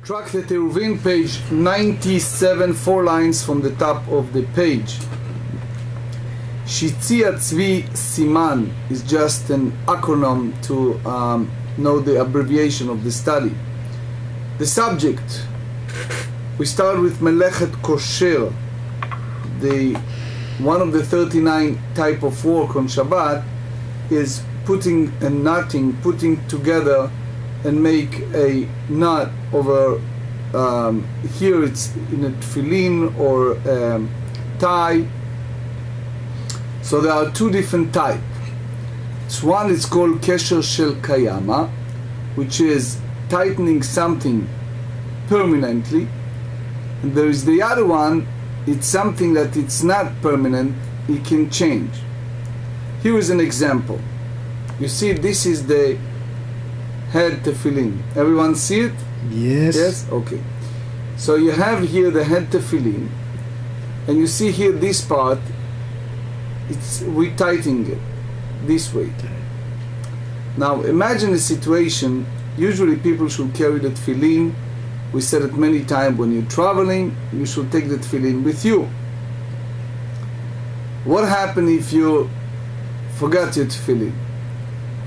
Tractate Eiruvin, page 97, 4 lines from the top of the page. Shitzia Tzvi Siman is just an acronym to know the abbreviation of the study. The subject, we start with Melechet Kosher, one of the 39 type of work on Shabbat is putting and knotting, putting together and make a knot over, here it's in a tefillin or tie. So there are two different types. One is called Kesher Shel Kayama, which is tightening something permanently. And there is the other one, it's something that it's not permanent, it can change. Here is an example. You see, this is the head tefillin. Everyone see it? Yes. Yes? Okay. So you have here the head tefillin, and you see here this part, we're tightening it this way. Now imagine a situation, usually people should carry the tefillin. We said it many times, when you're traveling, you should take the tefillin with you. What happens if you forgot your tefillin?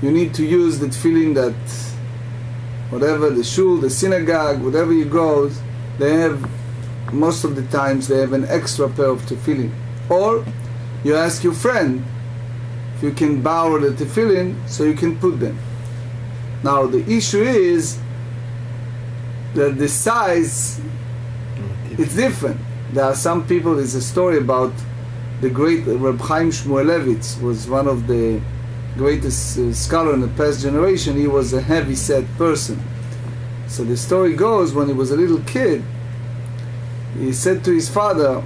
You need to use the tefillin that, whatever, the shul, the synagogue, whatever you go, they have, most of the times, they have an extra pair of tefillin. Or you ask your friend if you can borrow the tefillin so you can put them. Now the issue is that the size, it's different. There are some people, there's a story about the great Reb Chaim Shmuelevitz, was one of the greatest scholar in the past generation. He was a heavy-set person. So the story goes, when he was a little kid, he said to his father,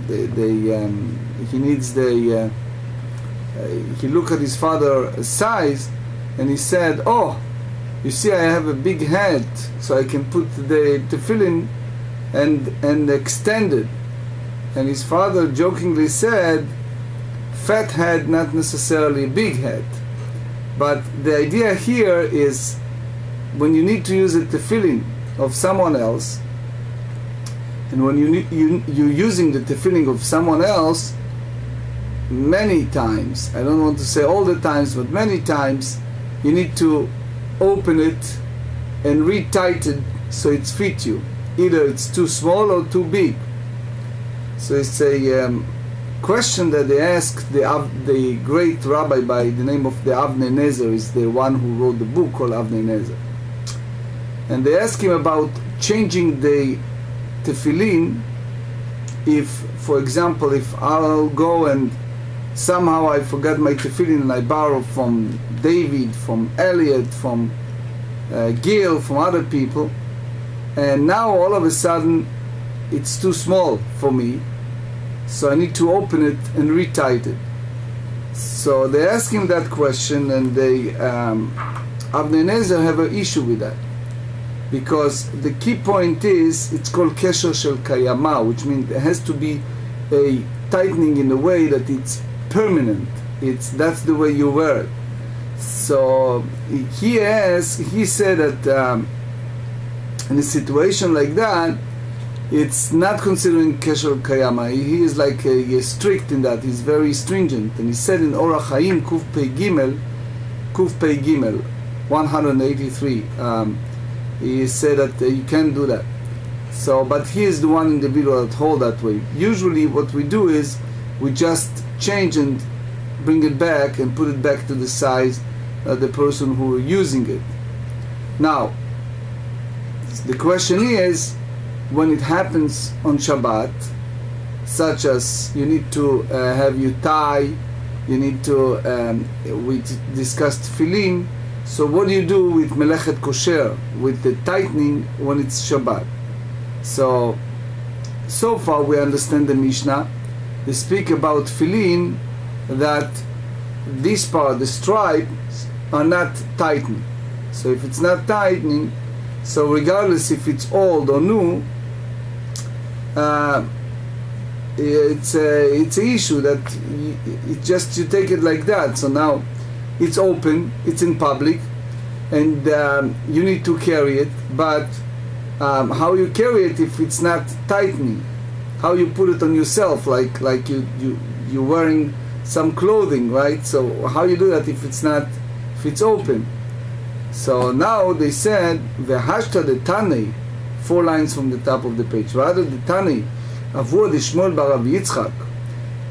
he needs the, he looked at his father's size, and he said, "Oh, you see, I have a big head, so I can put the tefillin and extend it." And his father jokingly said, "Fat head, not necessarily a big head." But the idea here is, when you need to use a tefillin of someone else, and when you're using the tefillin of someone else, many times, I don't want to say all the times, but many times, you need to open it and retighten it so it fits you. Either it's too small or too big. So it's a question that they asked the great rabbi by the name of the Avnei Nezer, is the one who wrote the book called Avnei Nezer. And they asked him about changing the tefillin. If, for example, if I'll go and somehow I forgot my tefillin and I borrow from David, from Elliot, from Gil, from other people, and now all of a sudden it's too small for me, so I need to open it and retighten it. So they ask him that question, and they Avnei Nezer have an issue with that, because the key point is, it's called Kesher Shel Kayama, which means it has to be a tightening in a way that it's permanent. That's the way you wear it. So he said that in a situation like that, it's not considering Kesher Kayama. He is like strict in that. He's very stringent. And he said in Orach Chaim Kuf Pei Gimel 183, he said that you can't do that. So, but he is the one individual that hold that way. Usually what we do is we just change and bring it back and put it back to the size of the person who is using it. Now, the question is, when it happens on Shabbat, such as you need to have your tie, you need to, we discussed tefillin, so what do you do with Melechet Kosher, with the tightening when it's Shabbat? So far we understand the Mishnah. They speak about tefillin, that this part, the stripes, are not tightening. So if it's not tightening, so regardless if it's old or new, it's an issue that you take it like that. So now it's open, it's in public, and you need to carry it, but how you carry it if it's not tightening, how you put it on yourself, like you're wearing some clothing, right? So how you do that if it's open? So now they said v'hashta the Tani, 4 lines from the top of the page. Rather the Tani avur the Shmuel bar Rav Yitzchak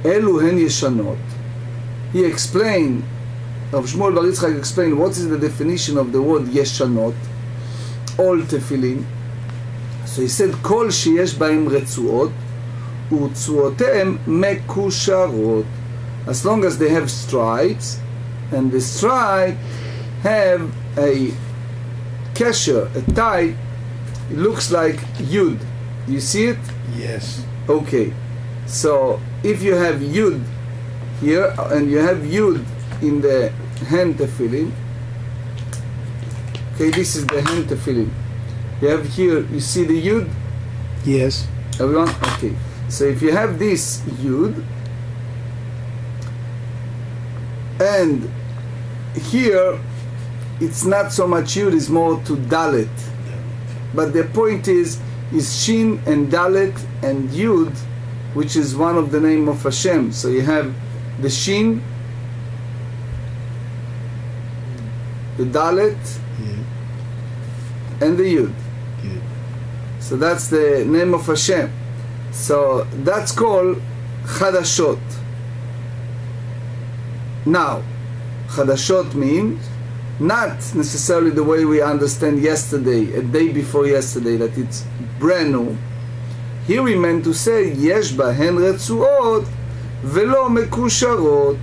elu hen yeshanot. He explained, Rav Shmuel bar Yitzchak explained what is the definition of the word yeshanot, all tefillin. So he said kol sheyesh bahem retzuot u'tzuotem mekusharot, as long as they have stripes and the stripe have a kesher, a tie. It looks like yud. You see it? Yes. Okay. So if you have yud here and you have yud in the hand tefillin, okay, this is the hand tefillin. You have here, you see the yud? Yes. Everyone? Okay. So if you have this yud, and here it's not so much yud, it's more to dalet. But the point is shin and dalet and yud, which is one of the name of Hashem. So you have the shin, the dalet, and the yud. So that's the name of Hashem. So that's called chadashot. Now, chadashot means not necessarily the way we understand yesterday, a day before yesterday, that it's brand new. Here we meant to say yesh bahen retzuot velo mekusharot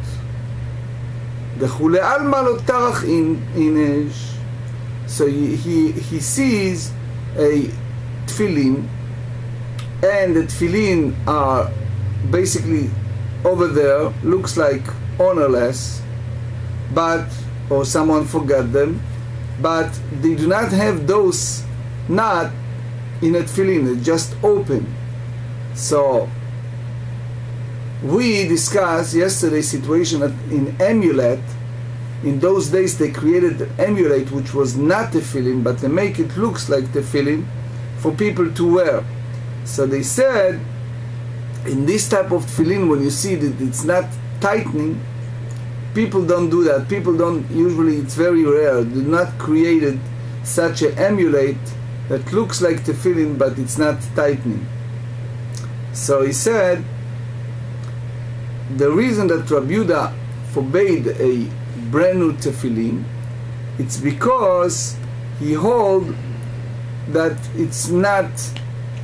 וכולי עלמא לא טרח אינש. So he sees a tefillin, and the tefillin are basically over there, looks like ownerless, but, or someone forgot them, but they do not have those knot in a tefillin, it's just open. So we discussed yesterday situation in amulet. In those days they created an amulet which was not tefillin, but they make it looks like tefillin for people to wear. So they said in this type of tefillin, when you see that it's not tightening, people don't do that. People don't usually, it's very rare, do not create such an amulet that looks like tefillin but it's not tightening. So he said the reason that Rabbi Yehuda forbade a brand new tefillin, it's because he hold that it's not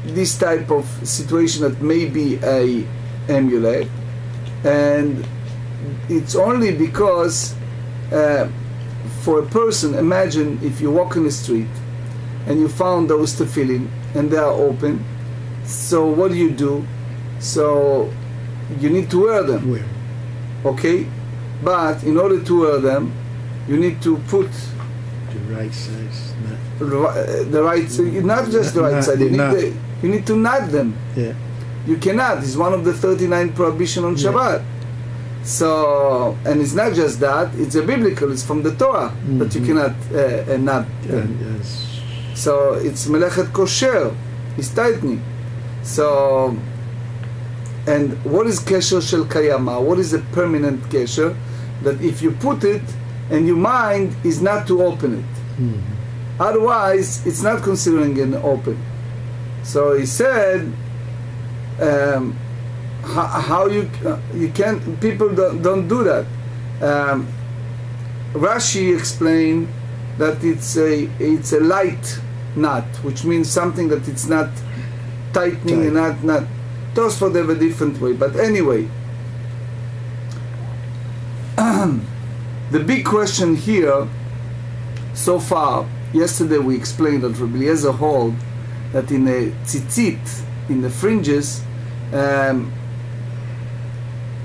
this type of situation that may be a amulet, and it's only because for a person, imagine if you walk in the street and you found those tefillin and they are open, so what do? So you need to wear them. Okay? But in order to wear them, you need to put the right size, the right size, not just the right size, you need to knot them. Yeah. You cannot. It's one of the 39 prohibition on Shabbat. So, and it's not just that, it's a biblical, it's from the Torah, that you cannot knot them. Yes. So it's melechet kosher, it's tightening. So, and what is kesher shel kayama? What is a permanent kesher? That if you put it and your mind is not to open it. Otherwise, it's not considering an open. So he said, how you can't, people don't do that. Rashi explained that it's a light knot, which means something that it's not tightening and not. Tosfot have a different way, but anyway, the big question here so far, yesterday we explained that Rabbi Eliezer hold that in a tzitzit, in the fringes,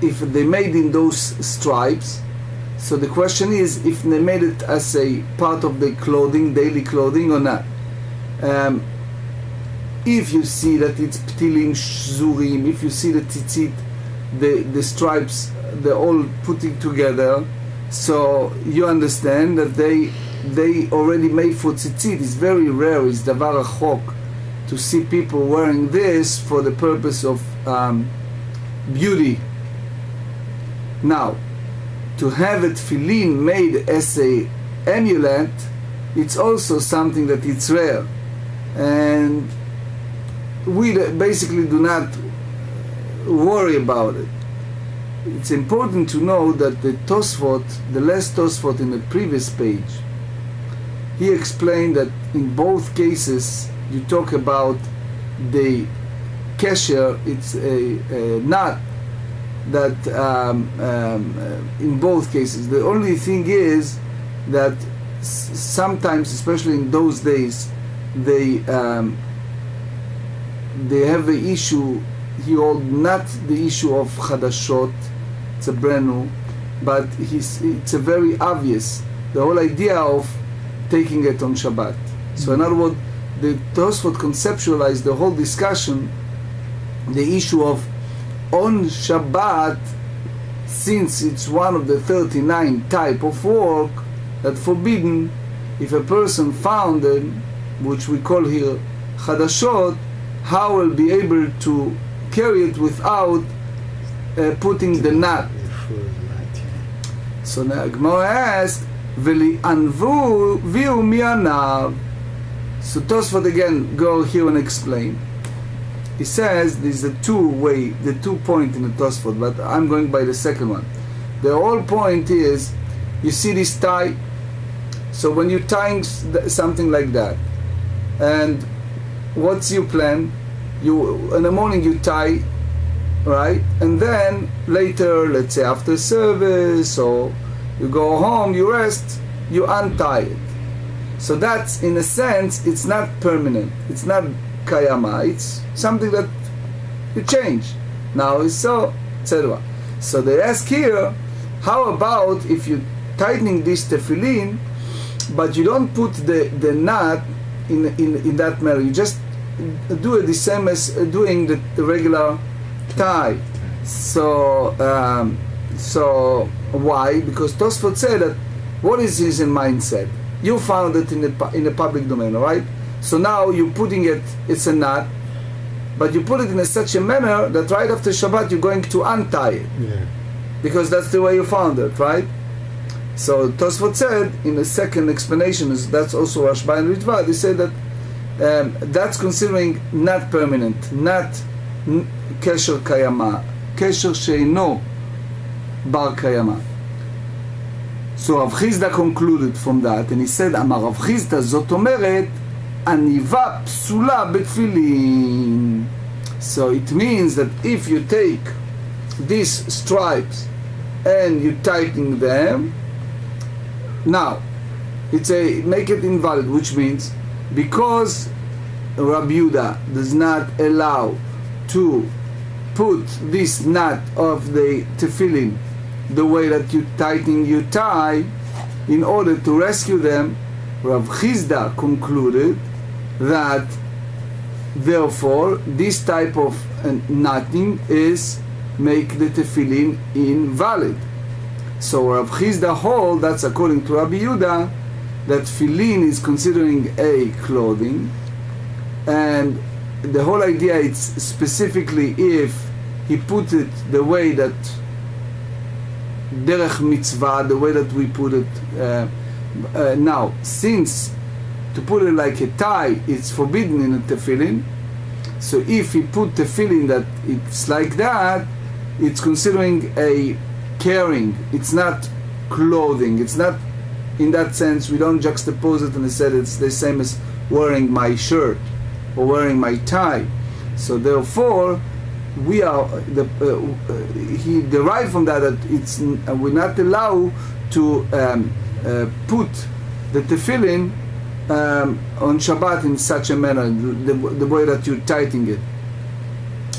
if they made in those stripes, so the question is if they made it as a part of the clothing, daily clothing or not. If you see that it's ptilim shzurim, if you see the tzitzit, the stripes, they're all putting together, so you understand that they already made for tzitzit. It's very rare, it's davar achok to see people wearing this for the purpose of beauty. Now, to have a tefillin made as a amulet, it's also something that it's rare, and we basically do not worry about it. It's important to know that the Tosfot, the last Tosfot in the previous page, he explained that in both cases you talk about the kesher, it's a knot that in both cases. The only thing is that sometimes, especially in those days, they have the issue. He hold not the issue of chadashot, it's a brand new, but it's a very obvious, the whole idea of taking it on Shabbat. So in other words, the Tosfot conceptualized the whole discussion, the issue of on Shabbat, since it's one of the 39 type of work that forbidden, if a person found them, which we call here chadashot, how will be able to carry it without putting the knot. So now Gemara asks, "Veli anvu viu mianav." So Tosfot again go here and explain. He says there's the two point in the Tosfot, but I'm going by the second one. The whole point is, you see this tie. So when you're tying something like that, and what's your plan? You in the morning you tie, right? And then later, let's say after service, or you go home, you rest, you untie it. So that's, in a sense, it's not permanent. It's not kayama. It's something that you change. Now it's so, etc. So they ask here, how about if you're tightening this tefillin, but you don't put the knot in that manner? You just do it the same as doing the regular tie. So so why? Because Tosfot said that what is his mindset? You found it in the public domain, all right? So now you're putting it, it's a knot, but you put it in such a manner that right after Shabbat you're going to untie it. Yeah. Because that's the way you found it, right? So Tosfot said in the second explanation, that's also Rashba and Ritva, they said that that's considering not permanent, not kesher kayama, kesher sheino bar kayama. So Rav Chizda concluded from that, and he said, Amar Rav Chizda, זאת אומרת, עניבה פסולה בתפילין. So it means that if you take these stripes and you tighten them, now it's make it invalid, which means because Rabbi Yehuda does not allow to put this knot of the tefillin the way that you tighten your tie in order to rescue them, Rav Chizda concluded that therefore this type of knotting is make the tefillin invalid. So Rav Chizda hold, that's according to Rabbi Yehuda, that tefillin is considering a clothing, and the whole idea is specifically if he put it the way that derech mitzvah, the way that we put it now, since to put it like a tie it's forbidden in a tefillin, so if he put tefillin that it's like that, it's considering a carrying, it's not clothing, it's not in that sense. We don't juxtapose it and say it's the same as wearing my shirt or wearing my tie. So therefore we are he derived from that it's we're not allowed to put the tefillin on Shabbat in such a manner, the way that you're tightening it.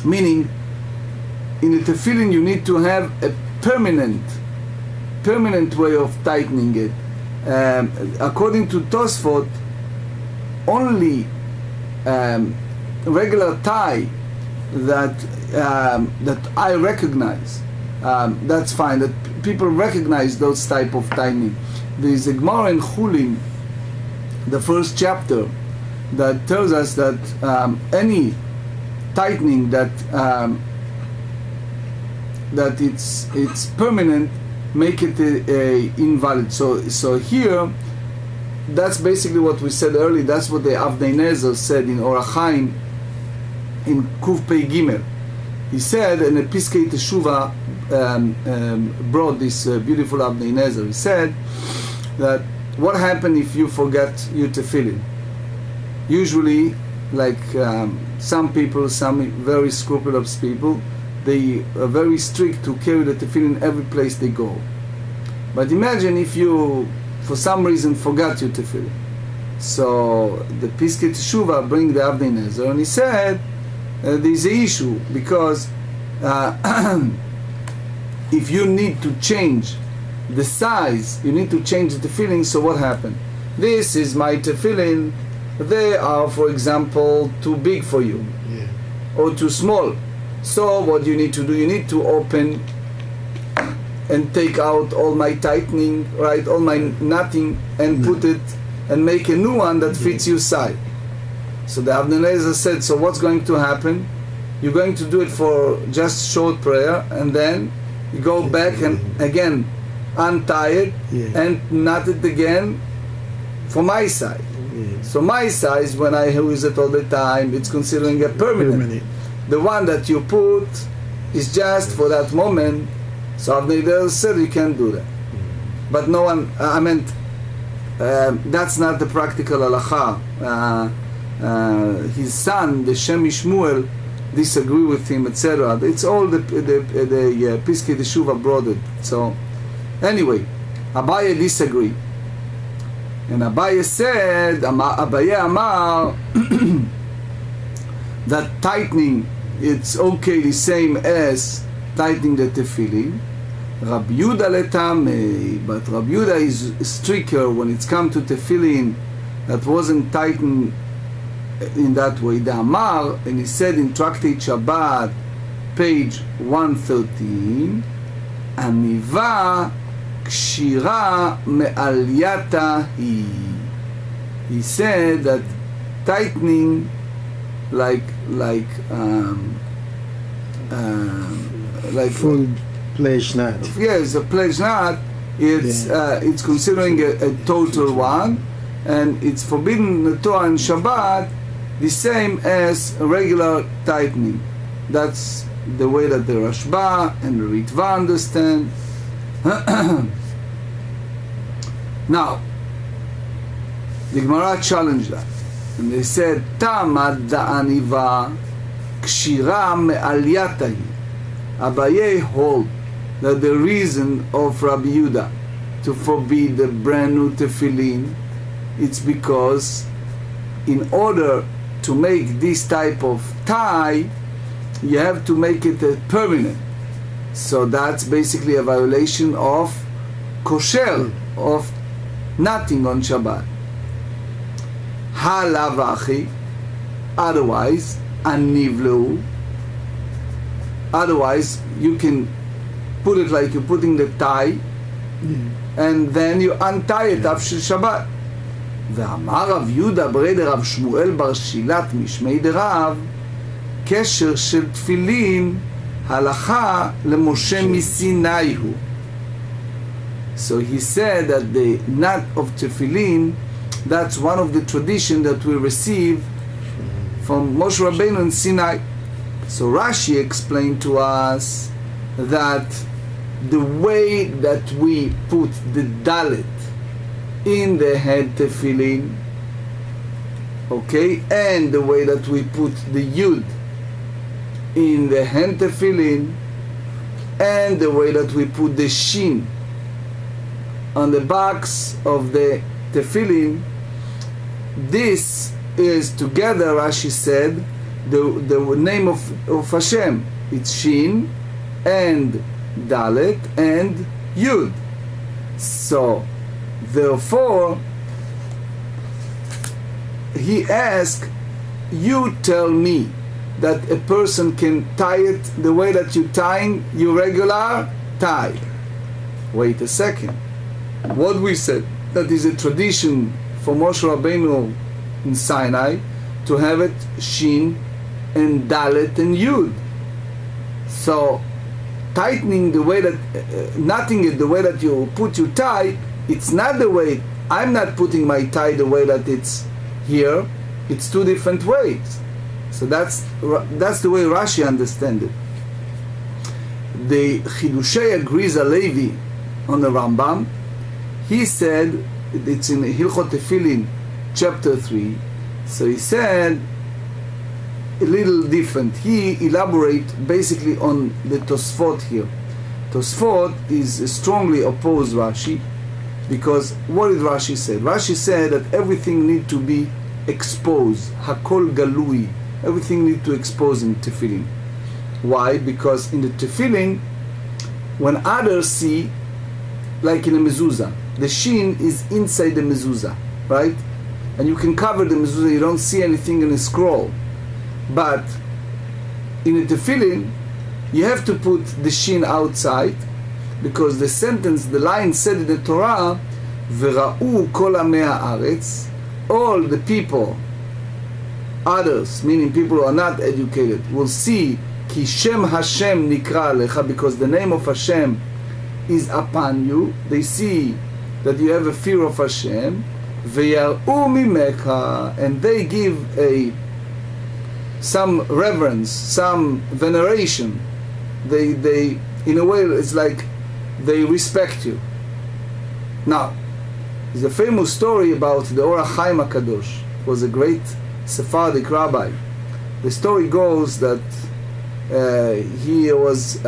Meaning, in the tefillin you need to have a permanent way of tightening it. According to Tosfot, only regular tie that I recognize, that's fine, that people recognize those type of tightening. There is a Gemara in Chulin, the first chapter, that tells us that any tightening that it's permanent make it invalid. So here, that's basically what we said earlier. That's what the Avnei Nezer said in Orach Chaim in Kuf Pei Gimel. He said, and the Piskei Teshuvah brought this beautiful Avnei Nezer. He said that what happened if you forget your tefillin? Usually, like some people, some very scrupulous people, they are very strict to carry the tefillin every place they go. But imagine if you, for some reason, forgot your tefillin. So the Piskei Teshuvah bring the Avnei Nezer, and he said there's an issue because if you need to change the size, you need to change the tefillin. So what happened? This is my tefillin. They are, for example, too big for you, or too small. So what you need to do, you need to open and take out all my tightening, right, all my knotting, and put it and make a new one that fits your size. So the Avnei Nezer said, so what's going to happen? You're going to do it for just short prayer, and then you go back and again untie it and knot it again for my size. So my size, when I use it all the time, it's considering a permanent. The one that you put is just for that moment. So Avnei Nezer said you can't do that. But no one, I meant, that's not the practical halacha. His son, the Shem Shmuel, disagree with him, etc. It's all the Piskei Teshuvah brought it. So anyway, Abaye disagreed. And Abaye said, Abaye Amar, that tightening, it's okay the same as tightening the tefillin. Rabbi Yehuda letamei, but Rabbi Yehuda is stricter when it's come to tefillin that wasn't tightened in that way. The Amar, and he said in Tractate Shabbat, page 113, Aniva kshira me'alyata hi. He said that tightening like full pledge knot. Yes, a pledge knot. It's considering a total one, and it's forbidden the Torah and Shabbat the same as a regular tightening. That's the way that the Rashba and the Ritva understand. Now, the Gemara challenged that, and they said, Tamad da'aniva kshira me'alyatahi. Abaye hold that the reason of Rabbi Yehuda to forbid the brand new tefillin, it's because in order to make this type of tie, you have to make it permanent. So that's basically a violation of kosher, of knotting on Shabbat. Halavachi, otherwise, anivleu. Otherwise, you can put it like you're putting the tie, and then you untie it after Shabbat. ואמר רב יהודה ברי דרב שמואל בר שילת משמי דרב, קשר של תפילין הלכה למשה מסיני הוא. So he said that the knot of tefillin, that's one of the tradition that we receive from Moshe Rabbeinu in Sinai. So Rashi explained to us that the way that we put the dalet in the head tefillin, okay, and the way that we put the yud in the hand tefillin, and the way that we put the shin on the backs of the tefillin, this is together, Rashi said, the name of Hashem. It's Shin and Dalet and Yud. So therefore he asked, you tell me that a person can tie it the way that you're tying your regular tie. Wait a second. What we said, that is a tradition for Moshe Rabbeinu in Sinai to have it Shin and Dalet and Yud. So tightening the way that, knotting it the way that you put your tie, it's not the way, I'm not putting my tie the way that it's here, it's two different ways. So that's the way Rashi understands it. The Chidushei agrees Levi on the Rambam. He said, it's in Hilchot Tefillin, chapter 3. So he said a little different. He elaborates basically on the Tosfot here. Tosfot is strongly opposed Rashi, because what did Rashi say? Rashi said that everything need to be exposed. Hakol galui. Everything need to expose in Tefillin. Why? Because in the Tefillin, when others see, like in a mezuzah, the shin is inside the mezuzah, right? And you can cover the mezuzah, you don't see anything in the scroll. But in the Tefillin, you have to put the shin outside, because the sentence, the line said in the Torah, V'ra'u kol amei ha'aretz, all the people, others, meaning people who are not educated, will see Ki Shem Hashem nikra alecha, because the name of Hashem is upon you. They see that you have a fear of Hashem. Ve'yar'u mimecha, and they give some reverence, some veneration. They in a way, it's like they respect you. Now, there's a famous story about the Or HaChaim HaKadosh. It was a great Sephardic rabbi. The story goes that he was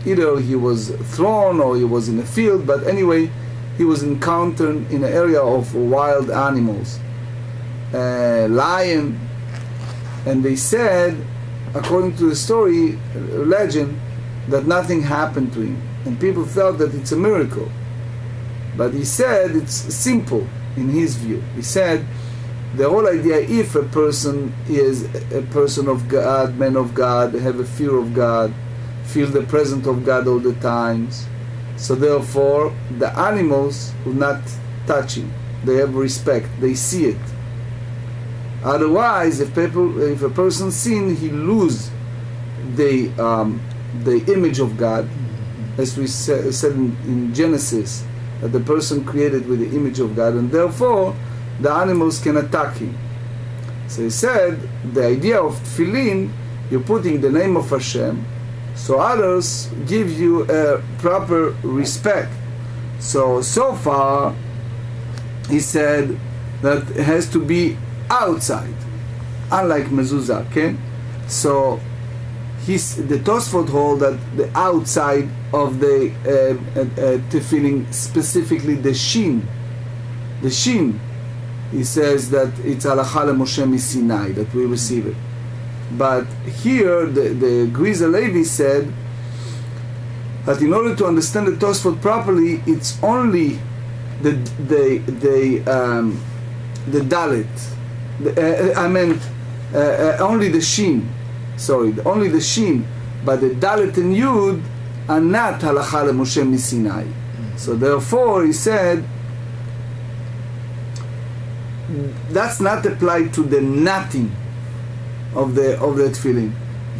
either he was thrown or he was in a field, but anyway, he was encountered in an area of wild animals, lion, and they said, according to the story, legend, that nothing happened to him, and people thought that it's a miracle. But he said it's simple in his view. He said the whole idea, if a person is a person of God, man of God, have a fear of God, feel the presence of God all the times, so therefore the animals will not touch him. They have respect, they see it. Otherwise, if a person sin, he lose the image of God, as we said in Genesis, that the person created with the image of God, and therefore the animals can attack him. So he said the idea of tefillin, you're putting the name of Hashem, so others give you a proper respect. So far he said that it has to be outside, unlike mezuzah, okay? So the Tosfot hold that the outside of the tefillin, specifically the shin, he says that it's halacha leMoshe miSinai, that we receive it. But here the Griza Levi said that in order to understand the Tosfot properly, it's only the dalet. Only the shin. Sorry, only the shin, but the dalet and yud are not halacha leMoshe miSinai. So therefore, he said that's not applied to the knotting of the tefillin,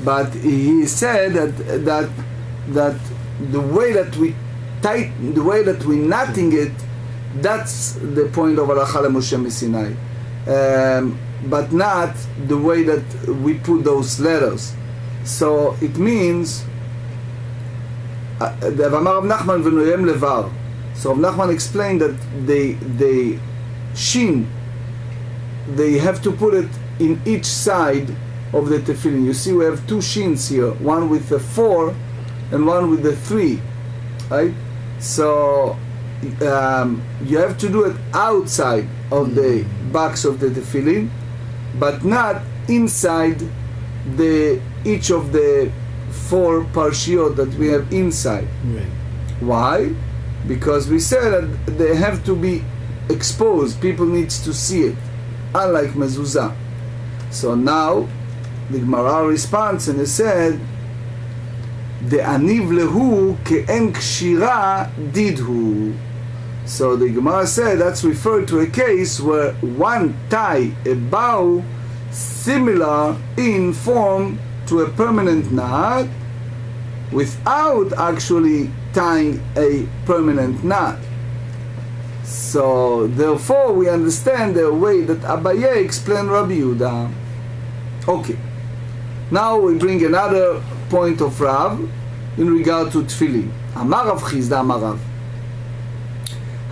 but he said that the way that we tighten, the way that we knotting it, that's the point of halacha leMoshe miSinai. But not the way that we put those letters. So it means so Rav Nachman explained that the shin, they have to put it in each side of the tefillin. You see we have two shins here, one with the 4 and one with the 3, right? So you have to do it outside of the box of the tefillin, but not inside each of the 4 parshiot that we have inside. Right. Why? Because we said that they have to be exposed. People needs to see it, unlike mezuzah. So now the Gemara responds and it said, "The aniv lehu ke'en kshira didhu." So the Gemara said that's referred to a case where one tie a bow similar in form to a permanent knot without actually tying a permanent knot. So therefore we understand the way that Abaye explained Rabbi Yehuda. Okay, now we bring another point of Rav in regard to tefillin. Amar Rav Chizda Amar Rav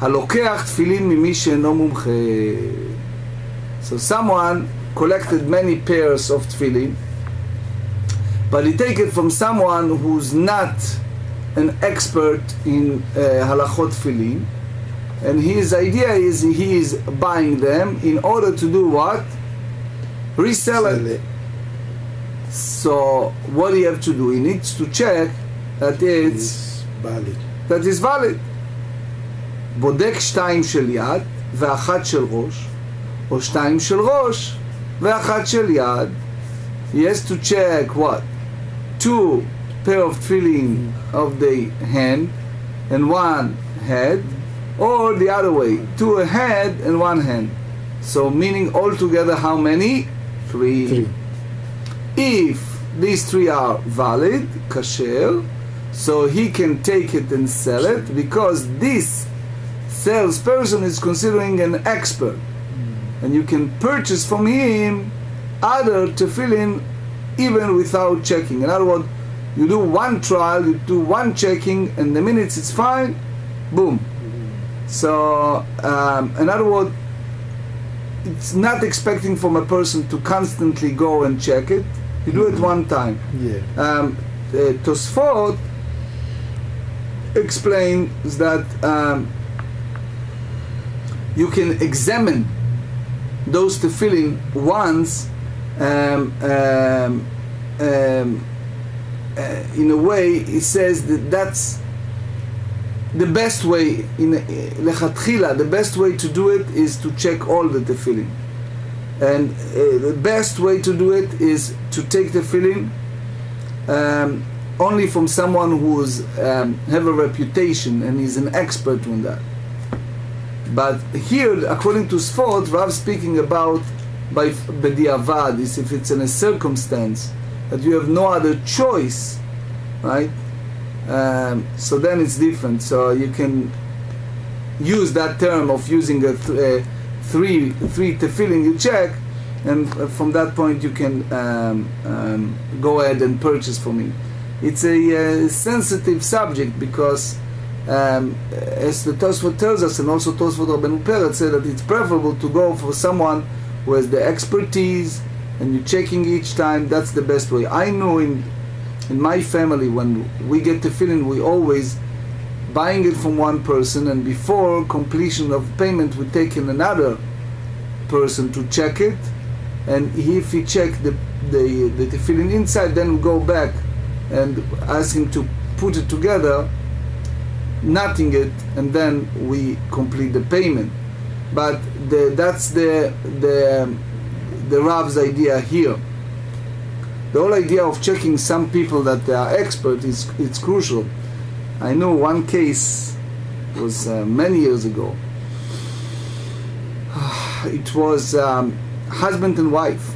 הלוקח תפילין ממי שאינו מומחה. So someone collected many pairs of tefillin, but he take it from someone who's not an expert in halachot tefillin, and his idea is he is buying them in order to do what? Resell it. So what do you have to do? He needs to check that it's valid. That is valid. בודק 2 של יד ואחת של ראש, או 2 של ראש ואחת של יד. He has to check what? 2 pair of tefillin of the hand and 1 head, or the other way, 2 a head and 1 hand. So meaning altogether how many? 3. If these 3 are valid, kasher, so he can take it and sell it, because this salesperson is considering an expert, and you can purchase from him other tefillin even without checking. In other words, you do 1 trial, you do 1 checking, and the minutes it's fine, boom. So in other words, it's not expecting from a person to constantly go and check it. You do it 1 time. Yeah. Tosfot explains that you can examine those tefillin once in a way. He says that that's the best way, in lechatchila, the best way to do it is to check all the tefillin, and the best way to do it is to take tefillin only from someone who's have a reputation and is an expert on that. But here, according to Sfot, Rav speaking about by b'diavad, is if it's in a circumstance that you have no other choice, right? So then it's different. So you can use that term of using a three tefillin you check, and from that point you can go ahead and purchase from him. It's a sensitive subject because as the Tosfot tells us, and also Tosfot Rabbeinu Peretz said that it's preferable to go for someone who has the expertise and you're checking each time. That's the best way. I know in my family, when we get tefillin, we always buying it from one person, and before completion of payment we take in another person to check it, and if he check the tefillin inside, then we go back and ask him to put it together, knotting it, and then we complete the payment. But that's the Rav's idea here. The whole idea of checking some people that they are expert it's crucial. I know one case was many years ago. It was husband and wife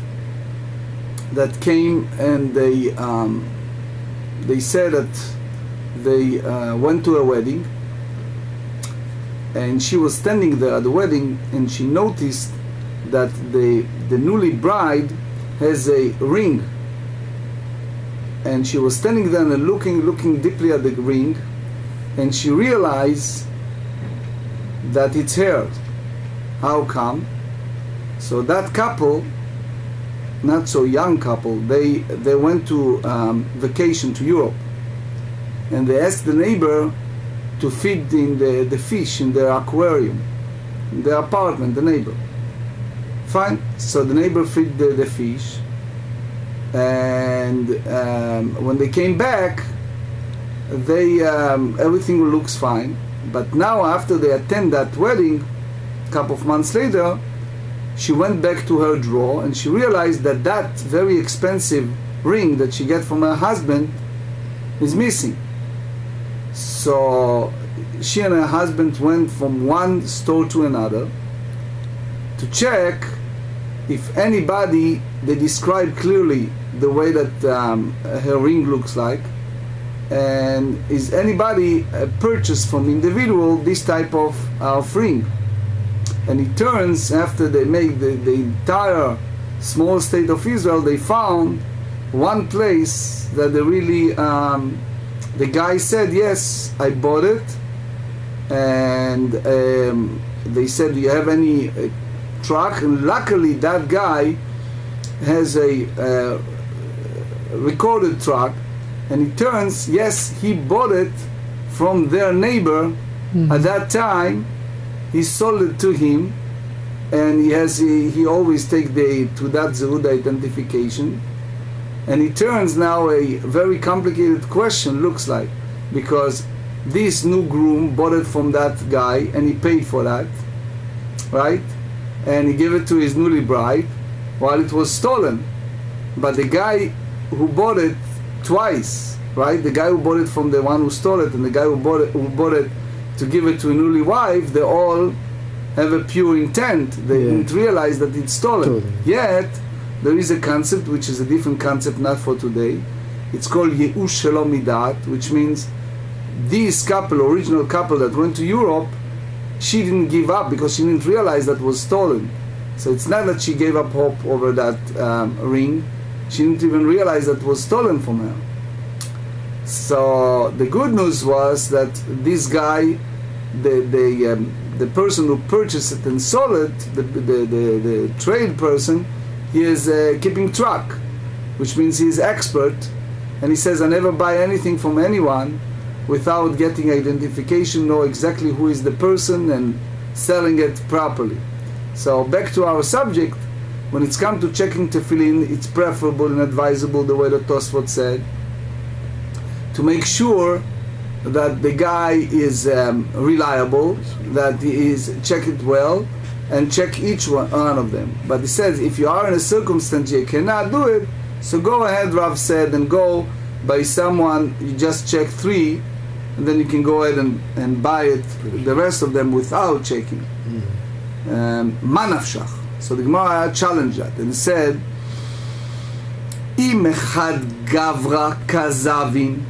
that came, and they said that they went to a wedding, and she was standing there at the wedding, and she noticed that the newly bride has a ring, and she was standing there and looking deeply at the ring, and she realized that it's hers. How come? So that couple, not so young couple, they went to vacation to Europe, and they asked the neighbor to feed in the fish in their aquarium, in their apartment, the neighbor. Fine. So the neighbor feed the fish, and when they came back, they everything looks fine. But now, after they attend that wedding, a couple of months later, she went back to her drawer and she realized that that very expensive ring that she got from her husband is missing. So she and her husband went from one store to another to check if anybody, they described clearly the way that her ring looks like, and is anybody purchased from individual this type of ring. And it turns, after they made the entire small state of Israel, they found one place that they really, the guy said, yes, I bought it, and they said, do you have any truck? And luckily that guy has a recorded truck, and it turns, yes, he bought it from their neighbor. At that time he sold it to him, and he always take the Tudat Zehut identification. And it turns now a very complicated question looks like, because this new groom bought it from that guy and he paid for that, right? And he gave it to his newly bride while it was stolen. But the guy who bought it twice, right? The guy who bought it from the one who stole it, and the guy who bought it to give it to a newly wife, they all have a pure intent. They didn't realize that it's stolen. Yet there is a concept which is a different concept, not for today. It's called Yeush Shelo Midat, which means this couple, original couple that went to Europe, she didn't give up because she didn't realize that was stolen. So it's not that she gave up hope over that ring. She didn't even realize that was stolen from her. So the good news was that this guy, the person who purchased it and sold it, the trade person, he is keeping track, which means he is expert, and he says, I never buy anything from anyone without getting identification, know exactly who is the person and selling it properly. So back to our subject, when it's come to checking tefillin, it's preferable and advisable, the way that Tosfot said, to make sure that the guy is reliable, that he is check it well, and check each one of them. But he says, if you are in a circumstance you cannot do it, so go ahead, Rav said, and go by someone, you just check 3, and then you can go ahead and buy it, the rest of them, without checking. Manafshach. So the Gemara challenged that and said, Im echad gavra kazavin,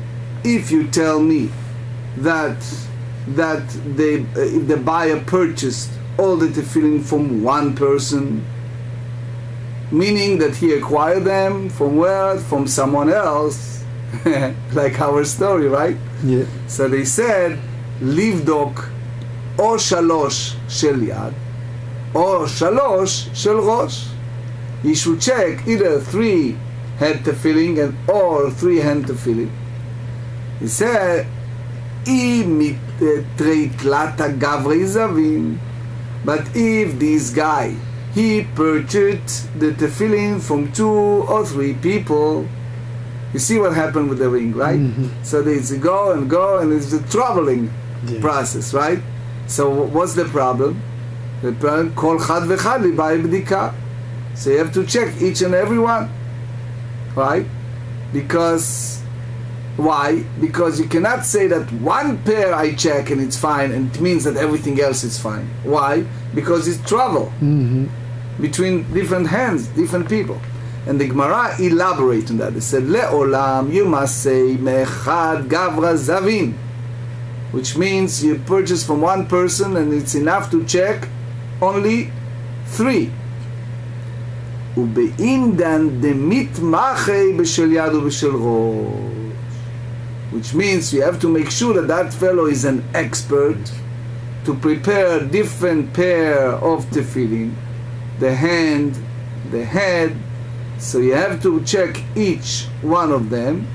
if you tell me that the buyer purchased all the tefillin from one person, meaning that he acquired them from where? From someone else, like our story, right? Yeah. So they said, livdok or shalosh shel yad or shalosh shel rosh. He should check either 3 head tefillin or 3 hand tefillin. He said, but if this guy, he purchased the tefillin from 2 or 3 people, you see what happened with the ring, right? So they go, and it's a traveling process, right? So what's the problem? The problem, kol chad v'chad libay b'dika. So you have to check each and every one, right? Because why? Because you cannot say that one pair I check and it's fine, and it means that everything else is fine. Why? Because it's travel between different hands, different people. And the Gemara elaborates on that. They said, Le'olam, you must say, Mechad Gavra Zavin, which means you purchase from one person and it's enough to check only 3. Ube'indan demit machei b'shel yad u'b'shel rosh, which means you have to make sure that that fellow is an expert to prepare different pair of tefillin, the hand, the head. So you have to check each one of them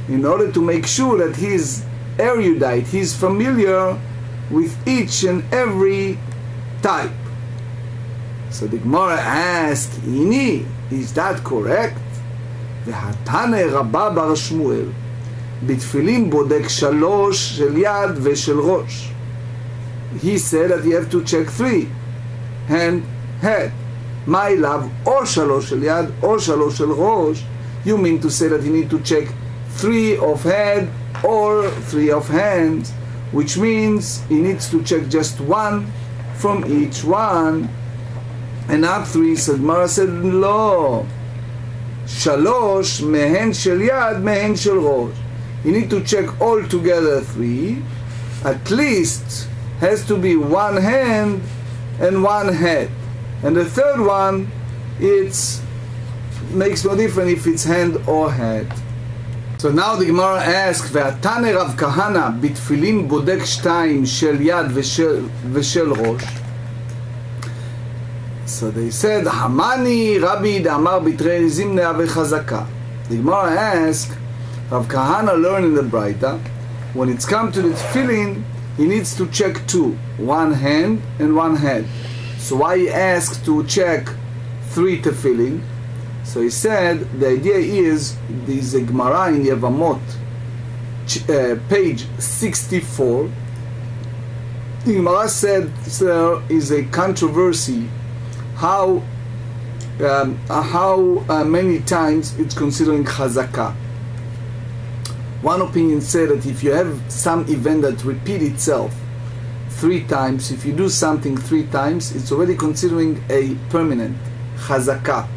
in order to make sure that he's erudite, he's familiar with each and every type. So the Gemara asks, Ini, is that correct? V'hatane Rabba bar Shmuel בתפילין בודק 3 של יד ושל ראש. He said that you have to check 3 hand, head. מה אליו? או 3 של יד או 3 של ראש. You mean to say that you need to check 3 of head or 3 of hands, which means he needs to check just one from each one, and not three. So Gemara said, "Lo, shalosh mehen shel yad, mehen shel rosh." You need to check all together three. At least has to be one hand and one head, and the third one, it's makes no difference if it's hand or head. So now the Gemara asks, "Ve'atane Rav Kahana bitfilin bodek shtayim shel yad v'shel rosh." So they said, "Hamani Rabbi Damar bitrei zimnei v'chazaka." The Gemara asks, Rav Kahana learned in the Braita, when it's come to the tefillin, he needs to check two, one hand and one head. So why he asked to check three tefillin? So he said the idea is there's a Gemara in Yevamot, page 64. The Gemara said there is a controversy how many times it's considering chazakah. One opinion said that if you have some event that repeat itself three times, if you do something three times, it's already considering a permanent chazakah.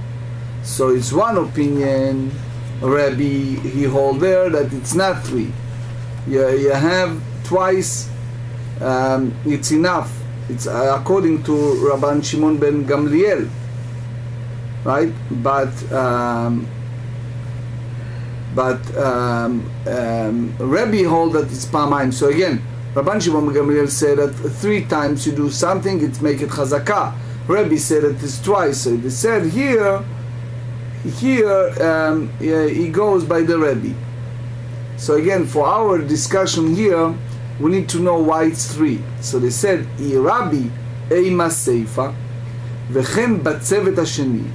So it's one opinion, Rabbi, he hold there that it's not three. You have twice, it's enough. It's according to Rabban Shimon ben Gamliel, right? But Rabbi hold that it's pamayim. So again, Rabban Shimon ben Gamliel said that three times you do something, it make it chazakah. Rabbi said that it's twice. So they said here he goes by the Rebbe. So again, for our discussion here, we need to know why it's three. So they said, Rabbi Eima Seifa, V'chen Batzevet Hasheni,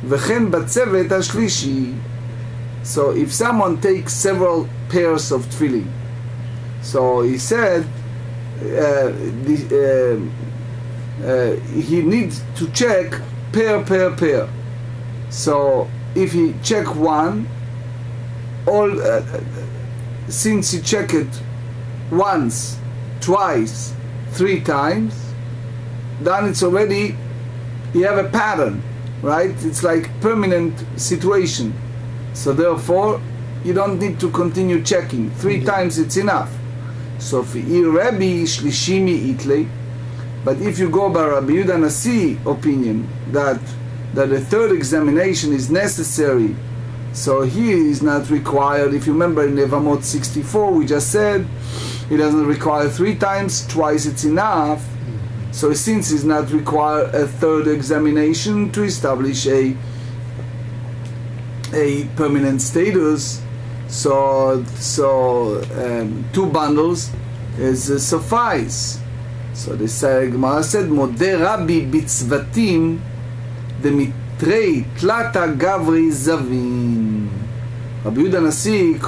V'chen Batzevet Hashlishi. So if someone takes several pairs of tefillin, so he said he needs to check pair. So if he check one, since he check it once, twice, three times, then it's already, you have a pattern, right? It's like permanent situation. So therefore, you don't need to continue checking. Three times it's enough. So for Rabbi Shlishimi Itle, but if you go by Rabbi Yehuda Nasi opinion that the third examination is necessary, so he is not required. If you remember in Yevamot 64, we just said he doesn't require three times, twice it's enough. So since he's not required a third examination to establish a permanent status, so two bundles is suffice. So the Gemara said, "Modeh Rabbi bitzvatim demitrei tlata gavri zavin." Rabbi Yehuda Nasi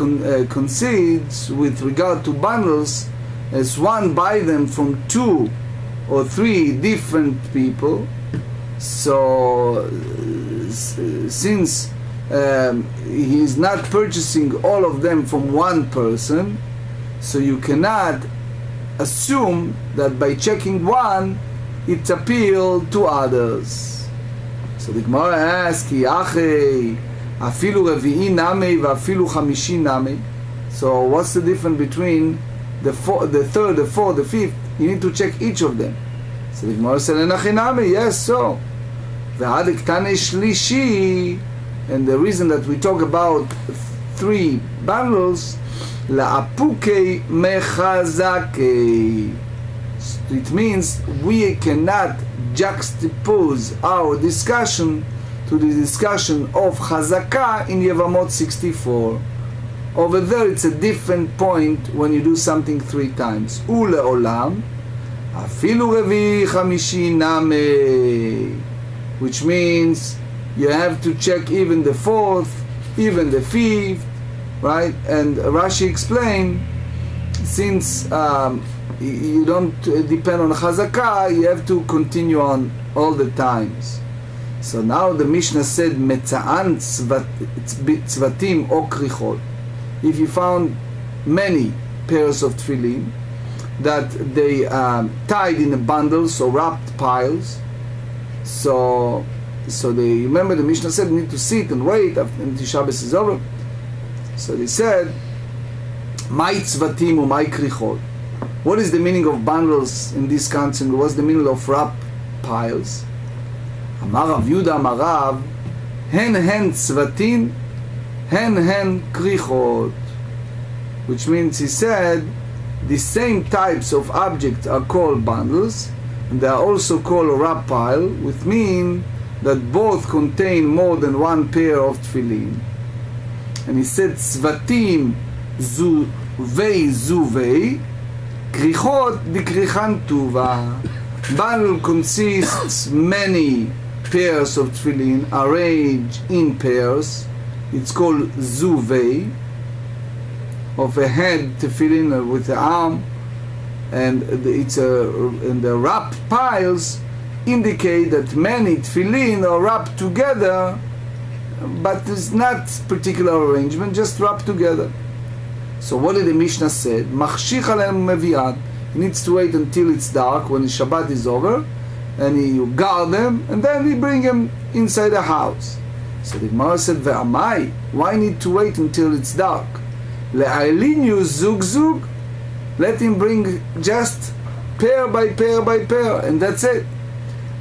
concedes with regard to bundles, as one buy them from two or three different people. So since he is not purchasing all of them from one person, so you cannot assume that by checking one it appealed to others. So the Gemara asks, afilu revi'i namei v'afilu chamishi namei. So what's the difference between the third, the fourth, the fifth? You need to check each of them. So the Gemara said, yes, so v'had ktane shlishi. And the reason that we talk about three bundles, la'apukei mechazakei. It means we cannot juxtapose our discussion to the discussion of chazakah in Yevamot 64. Over there it's a different point when you do something three times. Ule'olam, afilu revi chamishi name, which means you have to check even the fourth, even the fifth, right? And Rashi explained, since you don't depend on chazakah, you have to continue on all the times. So now the Mishnah said, Metza'an tzvatim o krichot. If you found many pairs of tefillin, that they tied in a bundles or wrapped piles. So they remember the Mishnah said you need to sit and wait after Tisha B'Av is over. So they said, "My tzvatim u my krichot." What is the meaning of bundles in this context? What's the meaning of wrapped piles? Amar Rav Yuda Amar Rav, hen tzvatim, hen krichot, which means he said the same types of objects are called bundles, and they are also called a wrap pile, which means that both contain more than one pair of tefillin. And he said tzvatim zuvei, krichot dikrichan tuva. Bundle consists many pairs of tefillin arranged in pairs. It's called zuvei, of a head tefillin with the arm, and the wrapped piles indicate that many tefillin are wrapped together, but there's not particular arrangement, just wrapped together. So what did the Mishnah said? Machshich aleim mevi'ad. He needs to wait until it's dark, when the Shabbat is over, and he guard them, and then he bring them inside the house. So the Gemara said, Ve'amai, why need to wait until it's dark? Le'ailinu zug zug. Let him bring just pair by pair by pair, and that's it.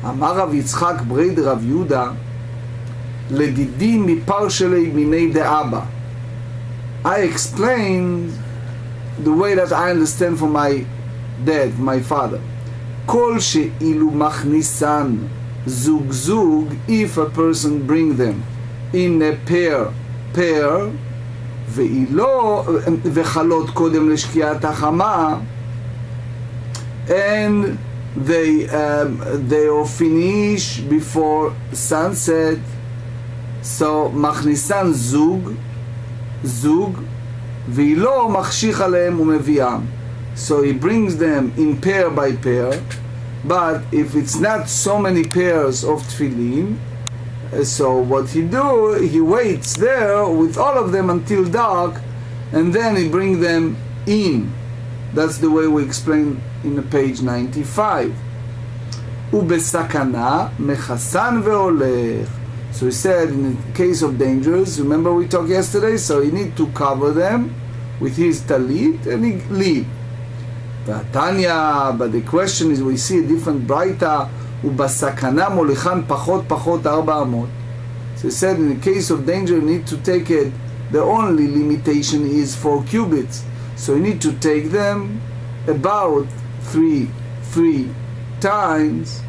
Amar Rav Yitzchak Breid Rav Yuda, Ledidi miparshelei minei de'aba. I explained the way that I understand from my dad, my father. Kol she'ilu machnisan zug zug, if a person bring them in a pair, ve'ilo vechalot kodem leshkiat hachama, and they are finished before sunset. So machnisan zug ve'ilo machshich aleim umeviam. So he brings them in pair by pair, but if it's not so many pairs of tefillin, so what he do, he waits there with all of them until dark, and then he bring them in. That's the way we explain in page 95. Ubesakana mechasan ve'olech. So he said, in the case of dangers, remember we talked yesterday, so he need to cover them with his talit and he leave. Tanya, but the question is, we see a different braita, ubasakana molichan pachot 400. So he said, in the case of danger, you need to take it, the only limitation is 4 cubits. So you need to take them about three times.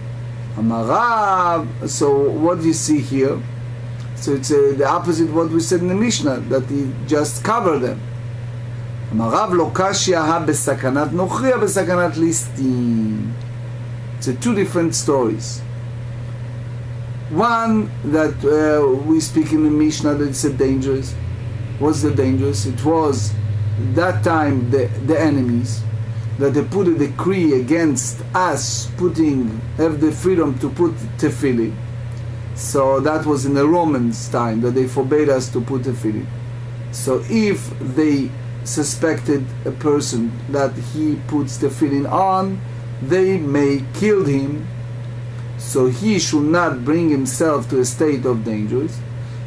Amarav. So what do you see here? So it's the opposite of what we said in the Mishnah, that he just covered them. Amarav lo kashya ha besakanat nochriya besakanat listin. It's two different stories. One that we speak in the Mishnah that it's dangerous. What's the dangerous? It was that time the enemies, that they put a decree against us have the freedom to put tefillin. So that was in the Romans' time, that they forbade us to put tefillin. So if they suspected a person that he puts tefillin on, they may kill him. So he should not bring himself to a state of danger.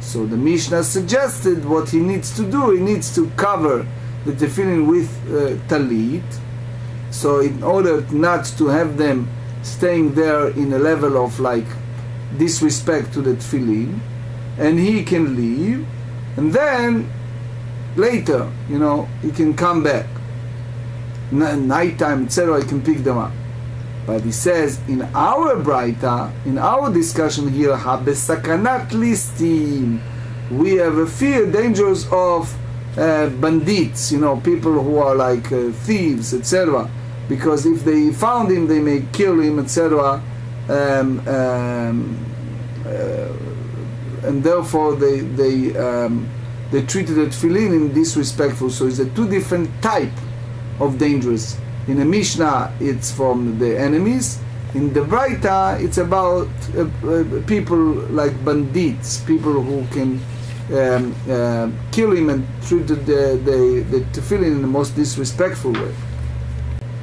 So the Mishnah suggested what he needs to do. He needs to cover the tefillin with talit. So in order not to have them staying there in a level of like disrespect to the tefillin, and he can leave, and then later, he can come back. Nighttime, etc., he can pick them up. But he says, in our braita, in our discussion here, ha-besakanat listin, we have a fear, dangers of bandits, people who are like thieves, etc. Because if they found him, they may kill him, etc. And therefore they treated the tefillin in disrespectful. So it's a two different type of dangers. In the Mishnah, it's from the enemies. In the Braita, it's about people like bandits, people who can kill him and treat the tefillin in the most disrespectful way.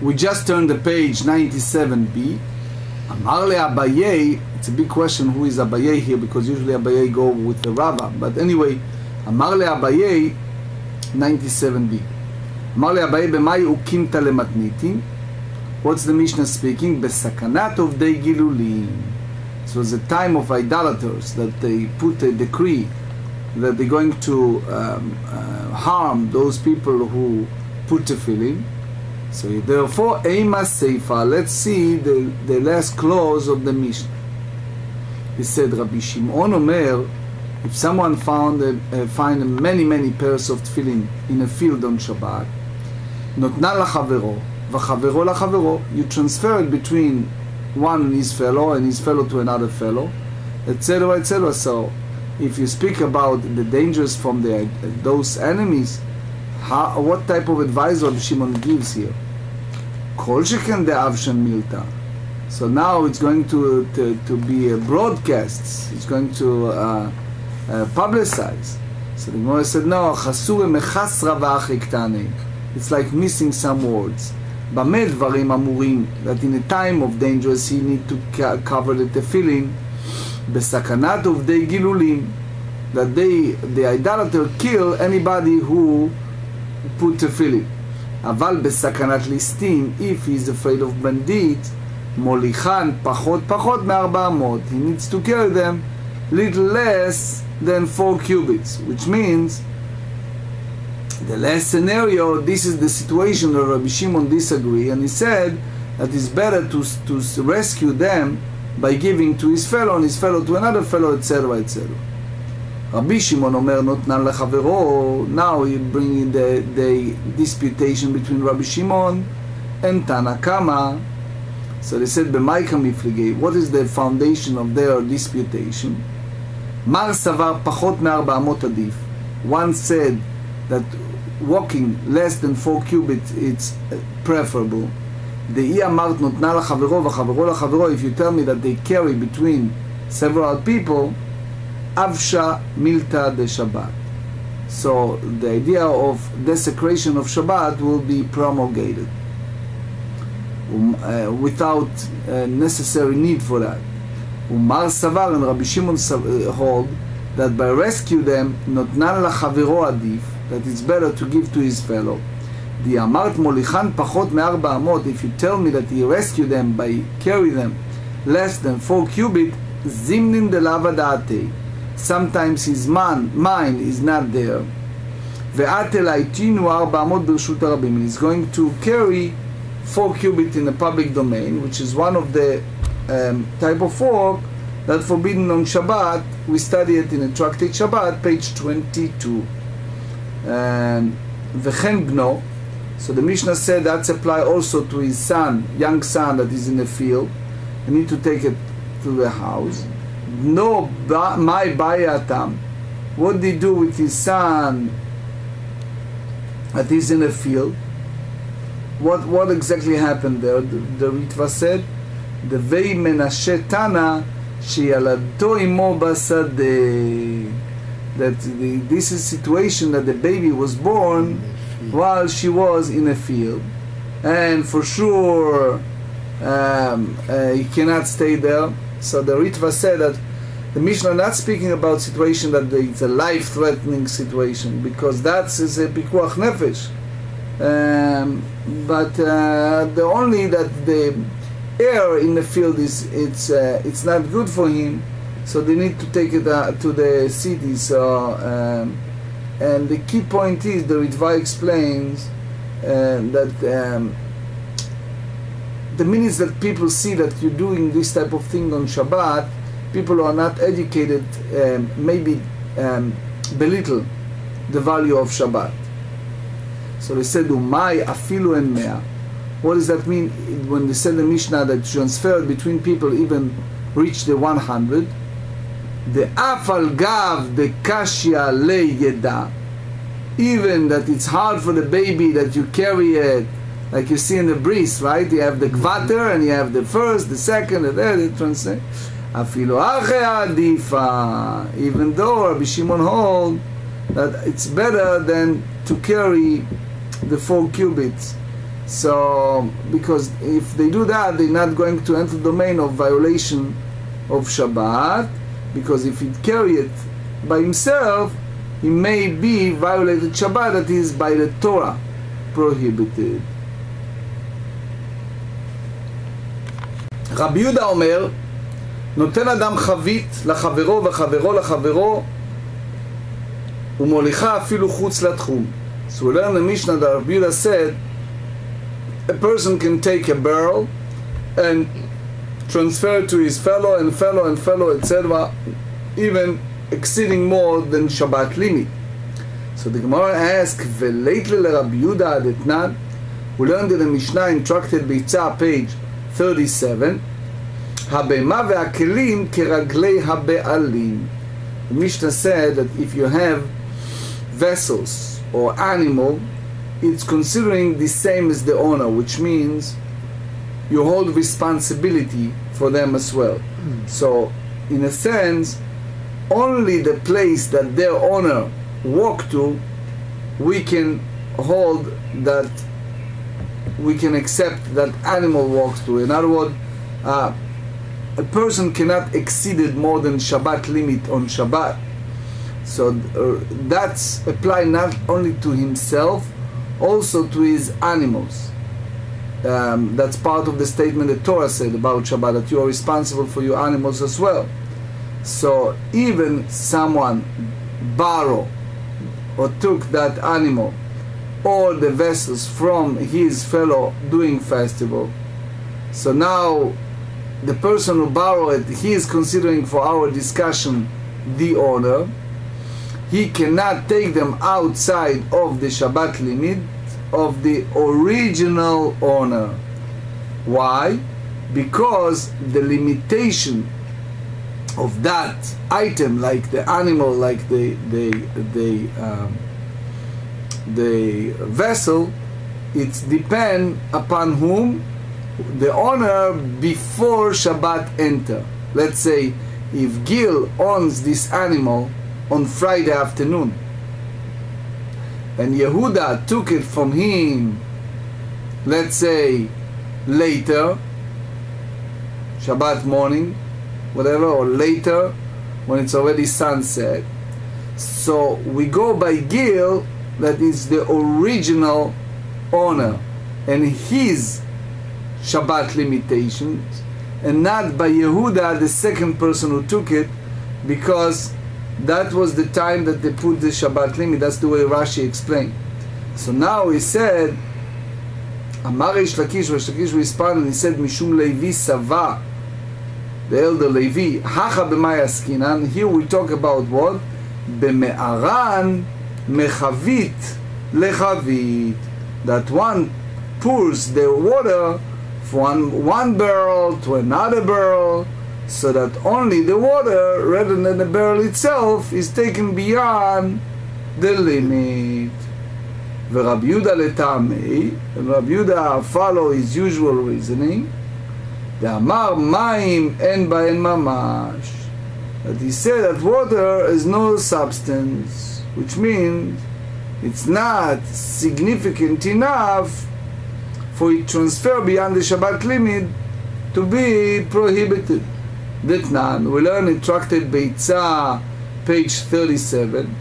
We just turned the page 97b. Amar le Abaye, it's a big question who is Abaye here, because usually Abaye go with the Rava. But anyway, Amar le Abaye, 97b. Amar le Abaye b'mai ukimta lematnitin. What's the Mishnah speaking? Besakanat of dei gilulim. It was a time of idolaters that they put a decree that they're going to harm those people who put tefillin. So therefore, Eima Seifa, let's see the last clause of the Mishnah. He said, Rabbi Shimon Omer, if someone find many pairs of tefillin in a field on Shabbat, notna lachavero, v'chavero lachavero, you transfer it between one and his fellow to another fellow, etc., etc. So, if you speak about the dangers from those enemies, what type of advice Rabbi Shimon gives here? Kol sheken de'avshan milta. So now it's going to be a broadcast. It's going to publicize. So the Gemara said, no, chasure mechasra v'achiktane. It's like missing some words. B'med dvarim amurim, that in a time of dangers he need to cover the tefillin. Besakanat uvdei gilulim, that the idolater kill anybody who put tefillin. Aval besakanat listin, if he is afraid of bandits, molichan pachot me-400, he needs to carry them little less than 4 cubits, which means the last scenario, this is the situation where Rabbi Shimon disagree, and he said that it's better to rescue them by giving to his fellow, and his fellow to another fellow, etc., etc. Rabbi Shimon Omer notnan lechavero. Now he bringing the disputation between Rabbi Shimon and Tana Kama. So they said, b'maika mifligei, what is the foundation of their disputation? Mar savar pachot me-400 adif. One said that walking less than 4 cubits it's preferable. The amart notna lachavero v'chavero lachavero. If you tell me that they carry between several people, avsha milta de Shabbat. So the idea of desecration of Shabbat will be promulgated without necessary need for that. Umar Savar and Rabbi Shimon hold that by rescue them, notnan lachavero adif, that it's better to give to his fellow. The amart molichan pachot me-400, if you tell me that he rescued them by carry them less than 4 cubit, zimnin de lava da'ate. Sometimes his mind is not there. He's going to carry 4 cubit in the public domain, which is one of the type of work that forbidden on Shabbat. We study it in a tractate Shabbat, page 22. V'chen bno. So the Mishnah said that's apply also to his son, young son that is in the field. You need to take it to the house. No, my bayatam. What did he do with his son that is in the field? What exactly happened there? The Ritva said, the vei menashe tana sheyalato imo basadeh. That this is a situation that the baby was born while she was in a field, and for sure he cannot stay there. So the Ritva said that the Mishnah not speaking about situation that it's a life-threatening situation, because that is a pikuach nefesh. But the only that the air in the field it's not good for him, so they need to take it to the city. So and the key point is the Ritva explains that the minutes that people see that you're doing this type of thing on Shabbat, people who are not educated maybe belittle the value of Shabbat. So they said, Umay afilu en mea. What does that mean when they said the Mishnah that transferred between people even reach the 100? The afal gav the kashya le yeda. Even that it's hard for the baby that you carry it, like you see in the bris, right? You have the kvater and you have the first, the second, the third, the translate. Afilu ache adifa. Even though Rabbi Shimon hold that it's better than to carry the 4 cubits. So, because if they do that, they're not going to enter the domain of violation of Shabbat, because if he carry it by himself, he may be violated Shabbat, that is by the Torah prohibited. רבי יהודה אומר, נותן אדם חבית לחברו וחברו לחברו ומוליכה אפילו חוץ לתחום. So we learn in the Mishnah that Rabbi Yehuda said a person can take a barrel and transfer it to his fellow and fellow and fellow, etc., even exceeding more than Shabbat limit. So the Gemara asks, "Ve'leitli leRabbi Yehuda adetnan." We learned in the Mishnah in Tractate Beitzah, page 37, "Habema ve'akelim keraglei habe'alim." The Mishnah said that if you have vessels or animal, it's considering the same as the owner, which means you hold responsibility for them as well. So, in a sense, only the place that their owner walked to, we can hold that, we can accept that animal walks to. In other words, a person cannot exceed it more than Shabbat limit on Shabbat. So that's applied not only to himself, also to his animals. That's part of the statement the Torah said about Shabbat, that you are responsible for your animals as well. So even someone borrowed or took that animal or the vessels from his fellow doing festival, so now the person who borrowed it, he is considering for our discussion the owner. He cannot take them outside of the Shabbat limit of the original owner. Why? Because the limitation of that item, like the animal, like the vessel, it depends upon whom? The owner before Shabbat enter. Let's say if Gil owns this animal on Friday afternoon, and Yehuda took it from him, let's say later, Shabbat morning, whatever, or later, when it's already sunset. So we go by Gil, that is the original owner, and his Shabbat limitations, and not by Yehuda, the second person who took it, because that was the time that they put the Shabbat limit. That's the way Rashi explained. So now he said, Amar Reish Lakish, Reish Lakish responded, and he said, Mishum Levi Sava, the elder Levi, Hacha b'may askinan. Here we talk about what? B'me'aran mechavit lechavit. That one pours the water from one barrel to another barrel, so that only the water, rather than the barrel itself, is taken beyond the limit. Rabbi Yehuda letamei, and Rabbi Yehuda follow his usual reasoning. The Amar Maim en baen mamash, that he said that water is no substance, which means it's not significant enough for it transfer beyond the Shabbat limit to be prohibited. Detnan, we learn in Tractate Beitzah, page 37,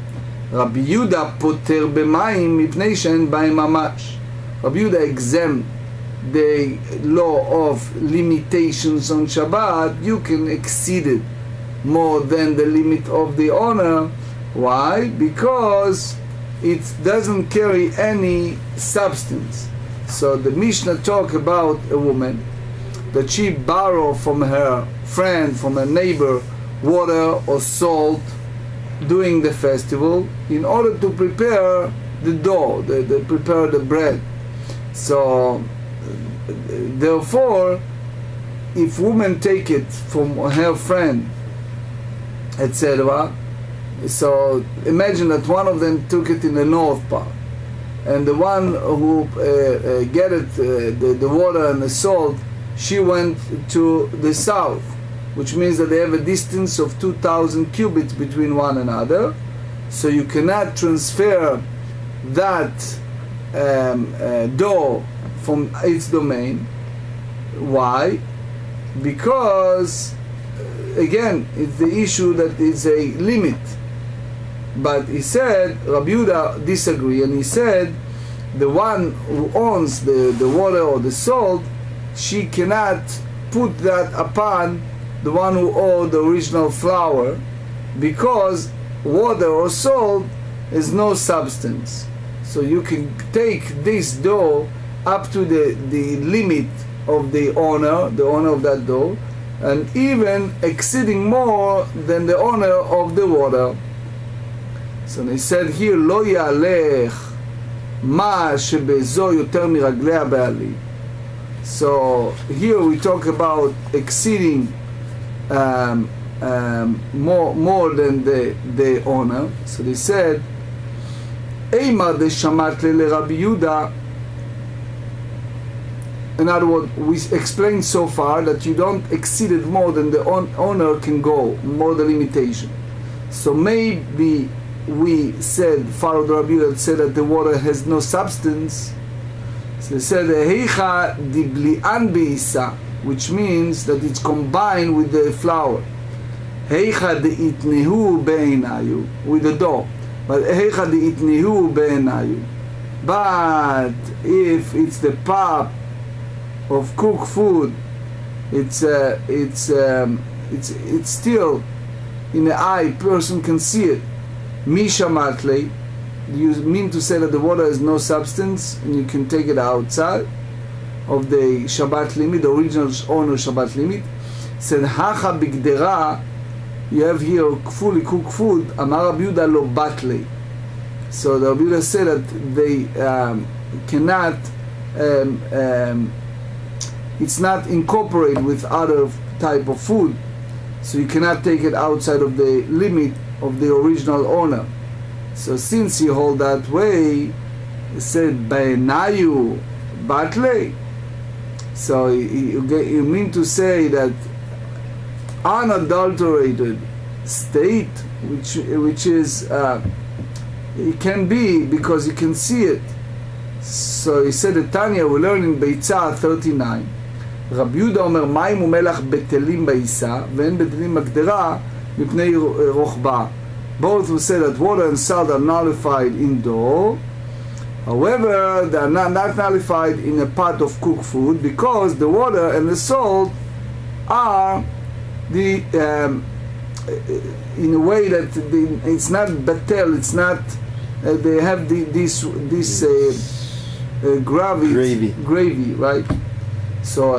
Rabbi Yehuda poter b'mayim mipnei she'en b'ayim mamash. Rabbi Yehuda exempt the law of limitations on Shabbat. You can exceed it more than the limit of the owner. Why? Because it doesn't carry any substance. So the Mishnah talk about a woman that she borrowed from her friend, from a neighbor, water or salt during the festival in order to prepare the dough, prepare the bread. So therefore, if women take it from her friend, etc., so imagine that one of them took it in the north part, and the one who get it, the water and the salt, she went to the south, which means that they have a distance of 2,000 cubits between one another. So you cannot transfer that door from its domain. Why? Because again, it's the issue that it's a limit. But he said, Rabbi Yehuda disagreed, and he said, the one who owns the water or the salt, she cannot put that upon the one who owns the original flour, because water or salt is no substance. So you can take this dough up to the limit of the owner of that dough, and even exceeding more than the owner of the water. So they said here, לא יהלך מה שבזו יותר מרגלי הבעלים. So here we talk about exceeding more than the owner. So they said, Eimar de shamat le Rabbi Yehuda. In other words, we explained so far that you don't exceed it more than the owner can go, more the limitation. So maybe we said, followed Rabbi Yehuda that said that the water has no substance. So they said, Heicha dibli'an be'isa, which means that it's combined with the flour. Heicha de'itnehu be'enayu, with the dough. But Heicha de'itnehu be'enayu. But if it's the pot of cooked food, it's still in the eye, person can see it. Mishamatle, you mean to say that the water has no substance and you can take it outside of the Shabbat limit, the original owner Shabbat limit. Said Hacha bigdera, you have here fully cooked food. Amar Rabbi Yehuda lo batle. So the Rabbi Yehuda said that they cannot. It's not incorporated with other type of food, so you cannot take it outside of the limit of the original owner. So since he hold that way, he said Baenayu Batle. So you mean to say that unadulterated state, which is it can be because you can see it. So he said that Tanya, we learn in Beitzah 39. רבי יהודה אומר מים ומלח בטלים בעיסה ואין בטלים בגדרה מפני רוחבה. Both will say that water and salt are nullified in dough. However, they are not nullified in a pot of cooked food, because the water and the salt are in a way that it's not batel, it's not they have this gravy, right? So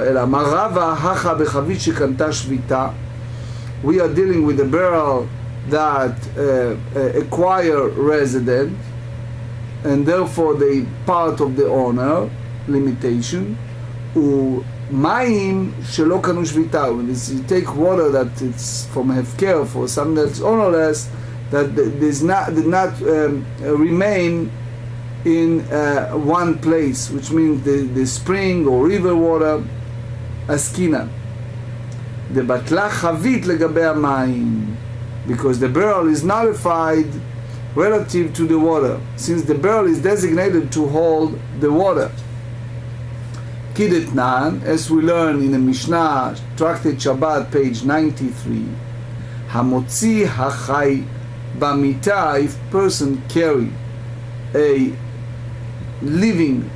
we are dealing with a barrel that acquire resident, and therefore they part of the owner limitation. מים שלא קנו שביתה, when you take water that it's from hefker for something that's ownerless, that did not remain in one place, which means the spring or river water, askina. The batla chavit לגבי המים, because the barrel is nullified relative to the water, since the barrel is designated to hold the water. Kidetnan, as we learn in the Mishnah, Tractate Shabbat, page 93, Hamotzi hachai bamita, if person carry a living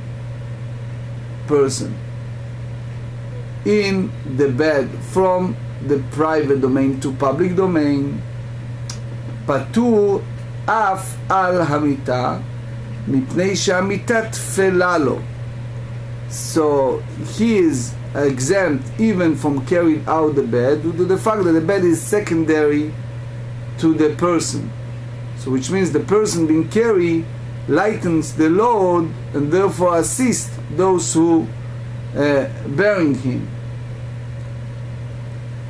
person in the bed from the private domain to public domain, patur af al hamita mipnei shehamita tfela lo. So he is exempt even from carrying out the bed due to the fact that the bed is secondary to the person. So which means the person being carried lightens the load and therefore assists those who bearing him.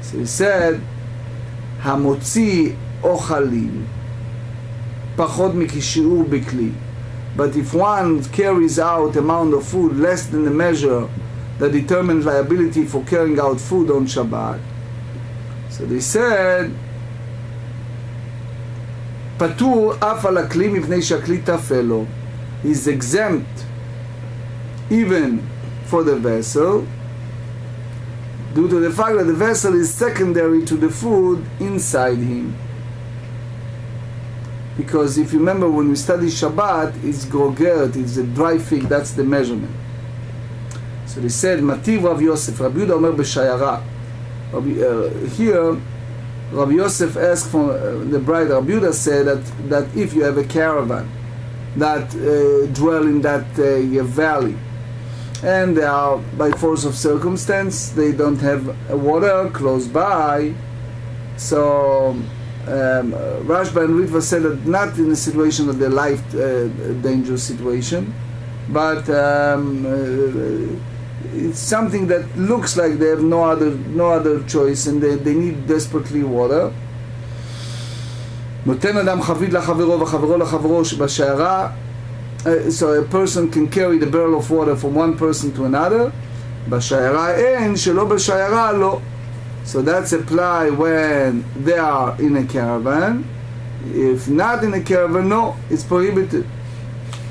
So he said, Hamotzi ochalin pachot mikishiur bikli. But if one carries out amount of food less than the measure that determines liability for carrying out food on Shabbat, so they said, Patur af al akli mipnei shakli tafelo, is exempt even for the vessel, due to the fact that the vessel is secondary to the food inside him. Because if you remember, when we study Shabbat, it's grogert, it's a dry fig, that's the measurement. So they said, Mativ Rav Yosef, Rabbi Yehuda Omer b'shayara. Here, Rabbi Yosef asked for the bride. Rabbi Yehuda said that if you have a caravan that dwell in that valley, and they are, by force of circumstance, they don't have water close by, so Rashba and Ritva said that not in a situation of their life dangerous situation, but it's something that looks like they have no other choice, and they need desperately water. נותן אדם חבית לחברו וחברו לחברו שבשיירה. So a person can carry the barrel of water from one person to another. בשיירה אין, שלא בשיירה לא. So that's apply when they are in a caravan. If not in a caravan, no, it's prohibited.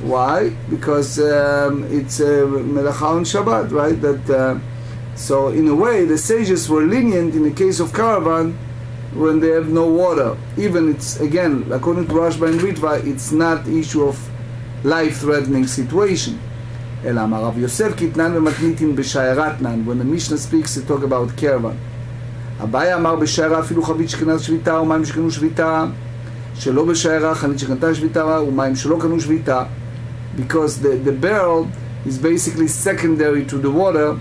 Why? Because it's melacha on Shabbat, right? So in a way, the sages were lenient in the case of caravan when they have no water. Even it's, again, according to Rashba and Ritva, it's not issue of life-threatening situation. אלא אמר רב יוסף קטנן ומתניתין בשיירתנן. When the Mishnah speaks, they talk about caravan. אביי אמר בשיירה אפילו חבית שקנה שביתה ומים שקנו שביתה, שלא בשיירה חנית שקנתה שביתה ומים שלא קנו שביתה. Because the barrel is basically secondary to the water,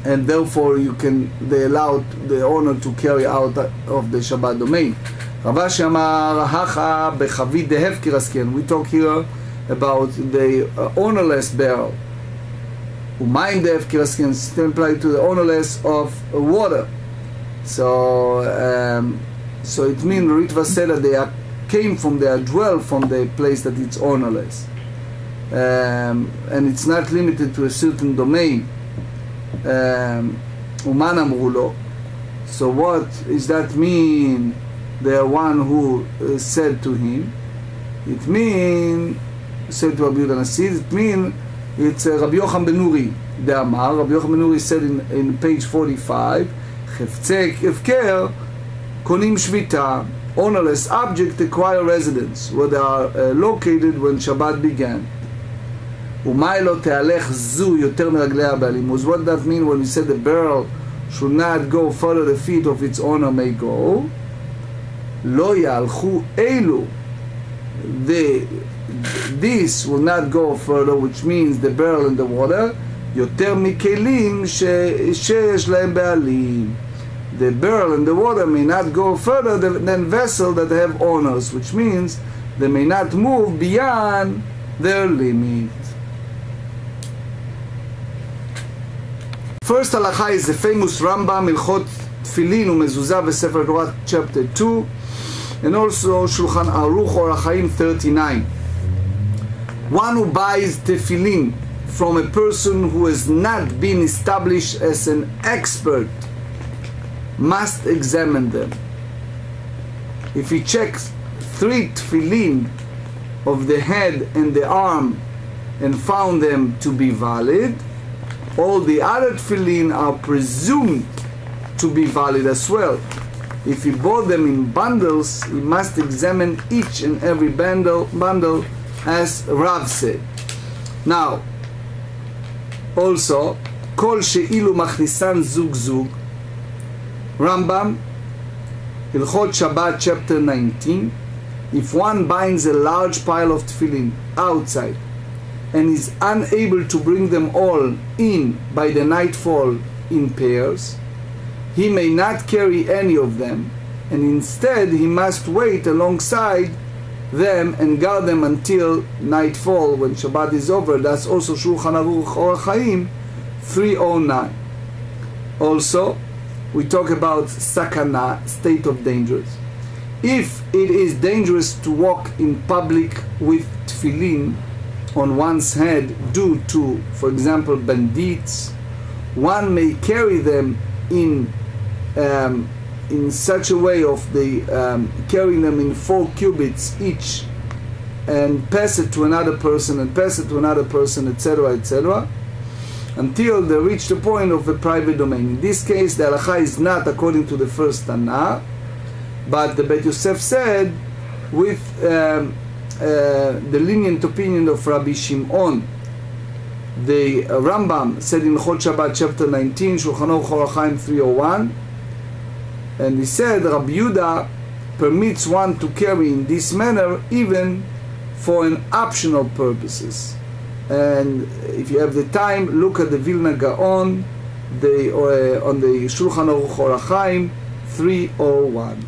and therefore they allow the owner to carry out of the Shabbat domain. Ravashi amar hacha bechavit dehefkir asken. We talk here about the ownerless barrel. Umayim dehefkir asken still apply to the ownerless of water. So it means Ritva said that they came from, they dwell from the place that it's ownerless. And it's not limited to a certain domain. Uman amru lo. So what does that mean? The one who said to him, it means, said to Rabbi Yehuda Nasi, it means it's Rabbi Yochanan ben Nuri. The Amar, Rabbi Yochanan ben Nuri said in page 45, Cheftzei Hefker konim shvita, ownerless object acquire residence, where they are located when Shabbat began. Umay lo te'alech zu yoter meragli ha'balim. What does that mean when we said the barrel should not go further the feet of its owner may go? Lo yalchu elu. This will not go further, which means the barrel in the water. Yoter mikelim sheyesh lahem ba'alim. The barrel in the water may not go further than vessels that have owners, which means they may not move beyond their limit. First halacha is the famous Rambam Ilchot Tfilin uMezuzah v'Sefer Torah chapter 2, and also Shulchan Aruch or Achaim 39. One who buys tefillin from a person who has not been established as an expert must examine them. If he checks 3 tefillin of the head and the arm and found them to be valid, all the other tefillin are presumed to be valid as well. If he bought them in bundles, he must examine each and every bundle as Rav said. Now, also, Kol she'ilu machnisan zug zug, Rambam, Hilchot Shabbat chapter 19, if one binds a large pile of tefillin outside and is unable to bring them all in by the nightfall in pairs, he may not carry any of them, and instead he must wait alongside them and guard them until nightfall when Shabbat is over. That's also Shulchan Aruch or Chaim 309. Also, we talk about sakana, state of dangers. If it is dangerous to walk in public with tefillin on one's head due to, for example, bandits, one may carry them in such a way of carrying them in 4 cubits each and pass it to another person and pass it to another person, etc., etc., until they reach the point of a private domain. In this case, the halacha is not according to the first Tana, but the Beit Yosef said with the lenient opinion of Rabbi Shimon. The Rambam said in Chol Shabbat chapter 19, Shulchan Aruch Orach Chaim 301, and he said Rabbi Yehuda permits one to carry in this manner even for an optional purposes. And if you have the time, look at the Vilna Gaon on the Shulchan Aruch Orach Chaim 301.